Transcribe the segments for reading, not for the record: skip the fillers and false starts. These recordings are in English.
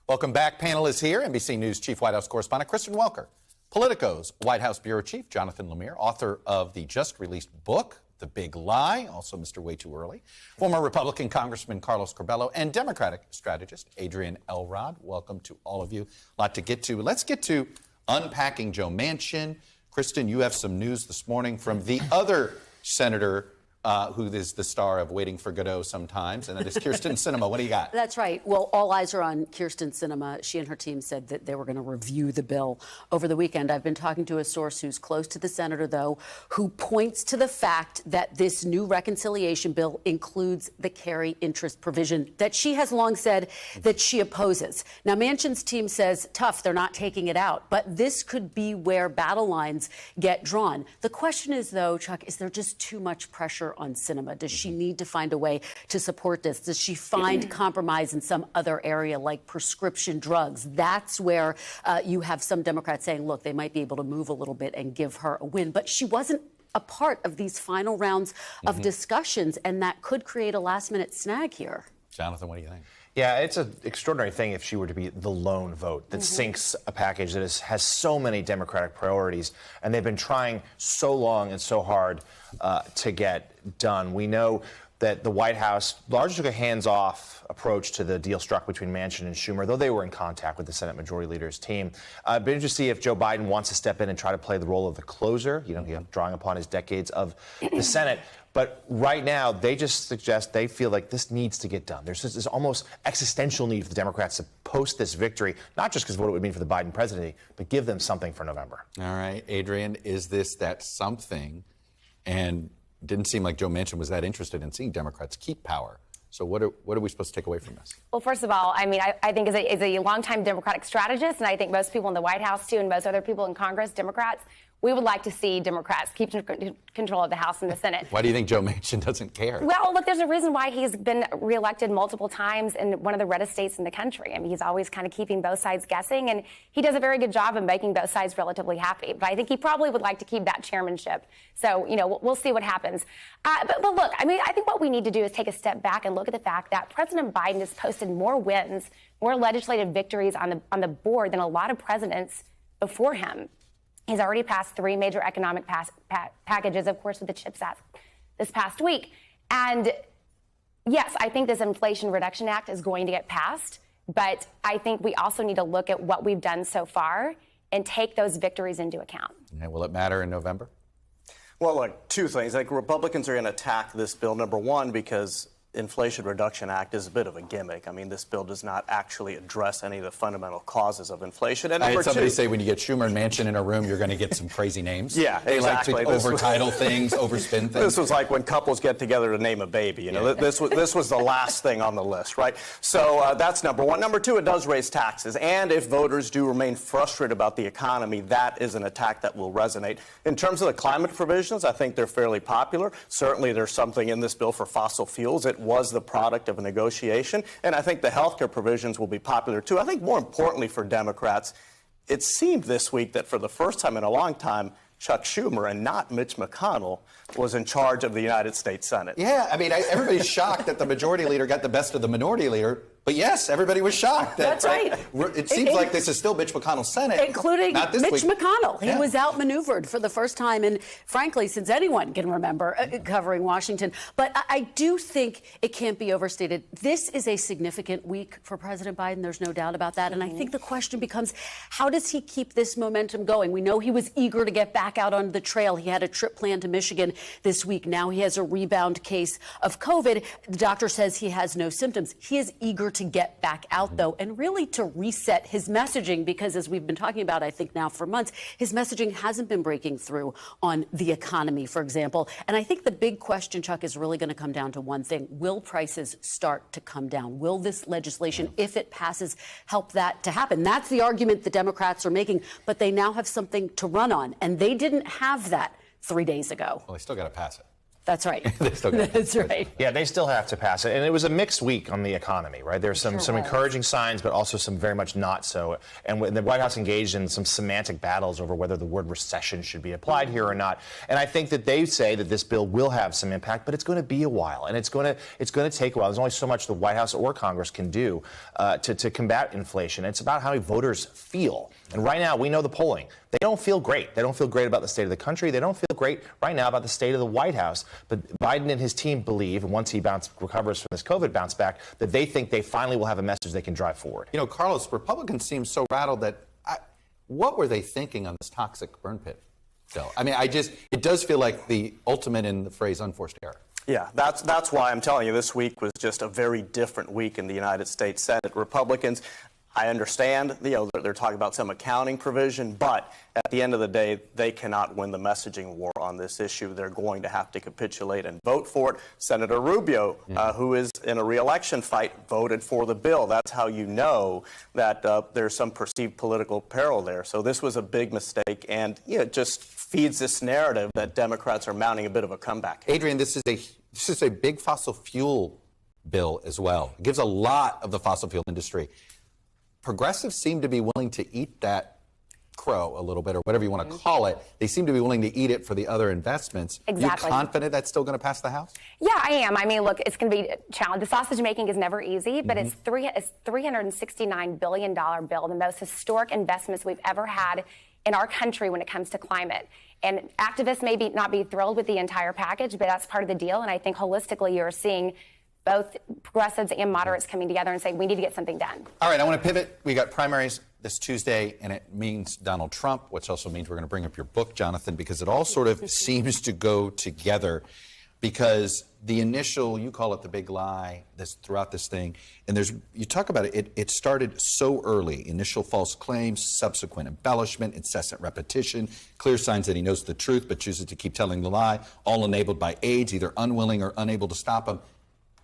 Welcome back. Panel is here. NBC News Chief White House Correspondent Kristen Welker, Politico's White House Bureau Chief Jonathan Lemire, author of the just-released book, The Big Lie, also Mr. Way Too Early, former Republican Congressman Carlos Curbelo, and Democratic strategist Adrienne Elrod. Welcome to all of you. A lot to get to. Let's get to unpacking Joe Manchin. Kristen, you have some news this morning from the other senator who is the star of Waiting for Godot sometimes, and that is Kristen Sinema. What do you got? That's right. Well, all eyes are on Kristen Sinema. She and her team said that they were going to review the bill over the weekend. I've been talking to a source who's close to the senator, though, who points to the fact that this new reconciliation bill includes the carry interest provision that she has long said that she opposes. Now, Manchin's team says, tough, they're not taking it out. But this could be where battle lines get drawn. The question is, though, Chuck, is there just too much pressure on Sinema? Does she need to find a way to support this? Does she find compromise in some other area like prescription drugs? That's where you have some Democrats saying, look, they might be able to move a little bit and give her a win. But she wasn't a part of these final rounds of discussions, and that could create a last-minute snag here. Jonathan, what do you think? Yeah, it's an extraordinary thing if she were to be the lone vote that sinks a package that has so many Democratic priorities, and they've been trying so long and so hard to get done. We know that the White House largely took a hands-off approach to the deal struck between Manchin and Schumer, though they were in contact with the Senate Majority Leader's team. It'd be interesting to see if Joe Biden wants to step in and try to play the role of the closer, drawing upon his decades of the Senate. But right now, they just suggest they feel like this needs to get done. There's this almost existential need for the Democrats to post this victory, not just because of what it would mean for the Biden presidency, but give them something for November. All right, Adrienne, is this that something? And didn't seem like Joe Manchin was that interested in seeing Democrats keep power. So what are we supposed to take away from this? Well, first of all, I mean, I think as a longtime Democratic strategist, and I think most people in the White House, too, and most other people in Congress, Democrats, we would like to see Democrats keep control of the House and the Senate. Why do you think Joe Manchin doesn't care? Well, look, there's a reason why he's been reelected multiple times in one of the reddest states in the country. I mean, he's always kind of keeping both sides guessing, and he does a very good job of making both sides relatively happy. But I think he probably would like to keep that chairmanship. So, we'll see what happens. But look, I mean, I think what we need to do is take a step back and look at the fact that President Biden has posted more wins, more legislative victories on the board than a lot of presidents before him. He's already passed 3 major economic packages, of course, with the CHIPS Act this past week. And yes, I think this Inflation Reduction Act is going to get passed. But I think we also need to look at what we've done so far and take those victories into account. And will it matter in November? Well, look, 2 things. I think Republicans are going to attack this bill, number one, because Inflation Reduction Act is a bit of a gimmick. I mean, this bill does not actually address any of the fundamental causes of inflation. And I had somebody say when you get Schumer and Manchin in a room, you're going to get some crazy names. Yeah, they exactly. like to overtitle things, overspin things. This was like when couples get together to name a baby. This was the last thing on the list, right? So that's number one. Number two, it does raise taxes. And if voters do remain frustrated about the economy, that is an attack that will resonate. In terms of the climate provisions, I think they're fairly popular. Certainly, there's something in this bill for fossil fuels. It was the product of a negotiation. And I think the healthcare provisions will be popular, too. I think more importantly for Democrats, it seemed this week that for the first time in a long time, Chuck Schumer and not Mitch McConnell was in charge of the United States Senate. Yeah, I mean, everybody's shocked that the majority leader got the best of the minority leader. But yes, everybody was shocked. That's right. It seems like this is still Mitch McConnell's Senate. Including Mitch McConnell. He was outmaneuvered for the first time, and frankly, since anyone can remember, covering Washington. But I do think it can't be overstated. This is a significant week for President Biden. There's no doubt about that. And I think the question becomes, how does he keep this momentum going? We know he was eager to get back out on the trail. He had a trip planned to Michigan this week. Now he has a rebound case of COVID. The doctor says he has no symptoms. He is eager to get back out, though, and really to reset his messaging, because as we've been talking about, I think now for months, his messaging hasn't been breaking through on the economy, for example. And I think the big question, Chuck, is really going to come down to one thing. Will prices start to come down? Will this legislation, if it passes, help that to happen? That's the argument the Democrats are making, but they now have something to run on, and they didn't have that 3 days ago. Well, they still got to pass it. That's right. They still got it. That's right. Yeah, they still have to pass it. And it was a mixed week on the economy, right? There's some encouraging signs, but also some very much not so. And the White House engaged in some semantic battles over whether the word recession should be applied here or not. And I think that they say that this bill will have some impact, but it's going to be a while. And it's going to take a while. There's only so much the White House or Congress can do to combat inflation. It's about how voters feel. And right now, we know the polling. They don't feel great. They don't feel great about the state of the country. They don't feel great right now about the state of the White House. But Biden and his team believe, and once he recovers from this COVID bounce back, that they think they finally will have a message they can drive forward. You know, Carlos, Republicans seem so rattled that what were they thinking on this toxic burn pit bill? I mean, it does feel like the ultimate in the phrase unforced error. Yeah, that's why I'm telling you this week was just a very different week in the United States Senate. Republicans, I understand, they're talking about some accounting provision, but at the end of the day, they cannot win the messaging war on this issue. They're going to have to capitulate and vote for it. Senator Rubio, who is in a re-election fight, voted for the bill. That's how you know that there's some perceived political peril there. So this was a big mistake, and it just feeds this narrative that Democrats are mounting a bit of a comeback. Adrienne, this is a big fossil fuel bill as well. It gives a lot of the fossil fuel industry. Progressives seem to be willing to eat that crow a little bit, or whatever you want to call it. They seem to be willing to eat it for the other investments. Exactly. You confident that's still going to pass the House? Yeah, I am. I mean, look, it's going to be a challenge. The sausage making is never easy, but it's $369 billion bill, the most historic investments we've ever had in our country when it comes to climate. And activists may not be thrilled with the entire package, but that's part of the deal. And I think holistically you're seeing both progressives and moderates coming together and saying we need to get something done. All right, I want to pivot. We got primaries this Tuesday, and it means Donald Trump, which also means we're going to bring up your book, Jonathan, because it all sort of seems to go together. Because the initial, you call it the big lie, throughout this thing, and you talk about it, it started so early. Initial false claims, subsequent embellishment, incessant repetition, clear signs that he knows the truth but chooses to keep telling the lie, all enabled by aides, either unwilling or unable to stop him.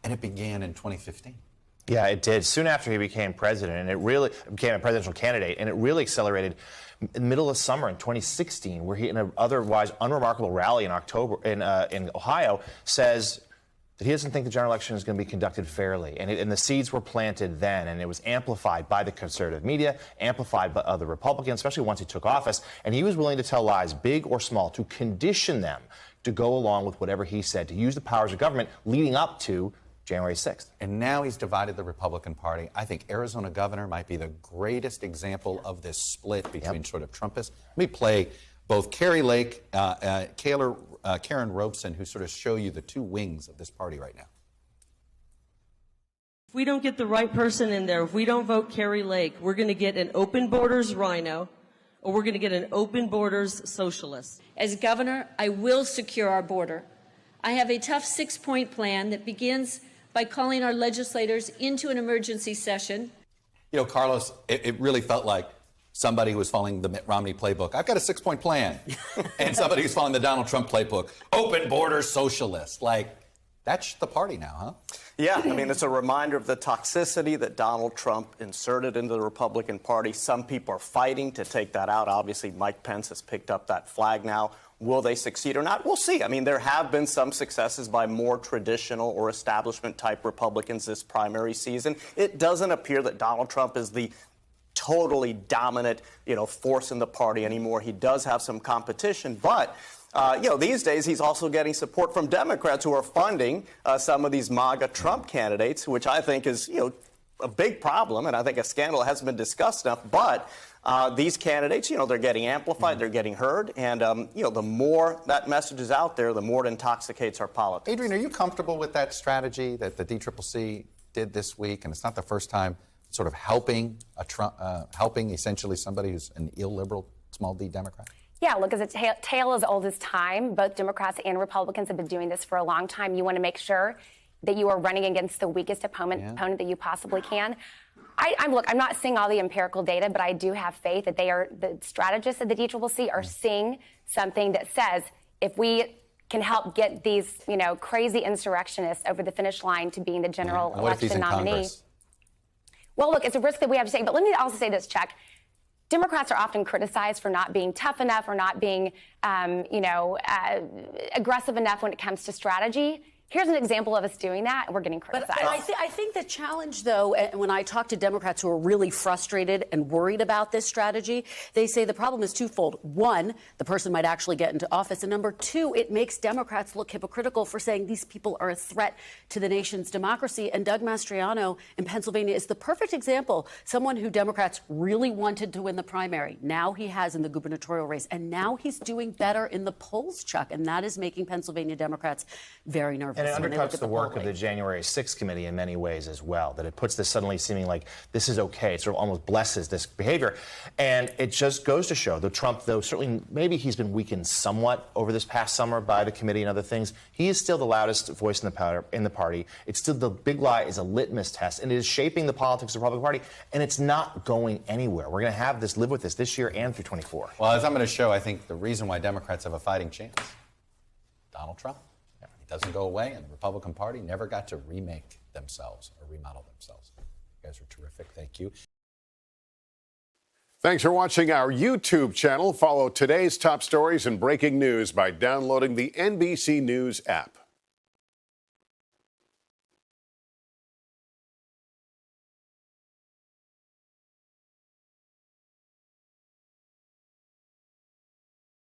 And it began in 2015. Yeah, it did. Soon after he became president, and it really became a presidential candidate, and it really accelerated in the middle of summer in 2016, where he, in an otherwise unremarkable rally in October in Ohio, says that he doesn't think the general election is going to be conducted fairly. And the seeds were planted then, and it was amplified by the conservative media, amplified by other Republicans, especially once he took office. And he was willing to tell lies, big or small, to condition them to go along with whatever he said, to use the powers of government leading up to January 6th. And now he's divided the Republican Party. I think Arizona governor might be the greatest example of this split between sort of Trumpists. Let me play both Kari Lake, Karen Robeson, who sort of show you the two wings of this party right now. If we don't get the right person in there, if we don't vote Kari Lake, we're going to get an open borders rhino, or we're going to get an open borders socialist. As governor, I will secure our border. I have a tough 6-point plan that begins by calling our legislators into an emergency session. You know, Carlos, it really felt like somebody who was following the Mitt Romney playbook. I've got a 6-point plan. And somebody who's following the Donald Trump playbook. Open border socialist. Like, that's the party now, huh? Yeah, I mean, it's a reminder of the toxicity that Donald Trump inserted into the Republican Party. Some people are fighting to take that out. Obviously, Mike Pence has picked up that flag now. Will they succeed or not? We'll see. I mean, there have been some successes by more traditional or establishment-type Republicans this primary season. It doesn't appear that Donald Trump is the totally dominant, force in the party anymore. He does have some competition, but these days he's also getting support from Democrats who are funding some of these MAGA Trump candidates, which I think is, a big problem, and I think a scandal that hasn't been discussed enough. But these candidates, they're getting amplified, they're getting heard, and, the more that message is out there, the more it intoxicates our politics. Adrienne, are you comfortable with that strategy that the DCCC did this week? And it's not the first time sort of helping essentially somebody who's an illiberal, small d Democrat? Yeah, look, it's a tale as old as time. Both Democrats and Republicans have been doing this for a long time. You want to make sure that you are running against the weakest opponent that you possibly can. I'm not seeing all the empirical data, but I do have faith that the strategists at the DCCC are seeing something that says if we can help get these, crazy insurrectionists over the finish line to being the general election nominee. Well, look, it's a risk that we have to take. But let me also say this, Chuck. Democrats are often criticized for not being tough enough or not being, aggressive enough when it comes to strategy. Here's an example of us doing that, and we're getting criticized. But I think the challenge, though, when I talk to Democrats who are really frustrated and worried about this strategy, they say the problem is twofold. One, the person might actually get into office. And number two, it makes Democrats look hypocritical for saying these people are a threat to the nation's democracy. And Doug Mastriano in Pennsylvania is the perfect example, someone who Democrats really wanted to win the primary. Now he has in the gubernatorial race. And now he's doing better in the polls, Chuck. And that is making Pennsylvania Democrats very nervous. And it undercuts the work of the January 6th committee in many ways as well, that it puts this suddenly seeming like this is okay. It sort of almost blesses this behavior. And it just goes to show that Trump, though certainly maybe he's been weakened somewhat over this past summer by the committee and other things, he is still the loudest voice in the party. It's still, the big lie is a litmus test, and it is shaping the politics of the Republican Party, and it's not going anywhere. We're going to have this, live with this year and through 24. Well, as I'm going to show, I think the reason why Democrats have a fighting chance, Donald Trump. Doesn't go away, and the Republican Party never got to remake themselves or remodel themselves. You guys are terrific. Thank you. Thanks for watching our YouTube channel. Follow today's top stories and breaking news by downloading the NBC News app.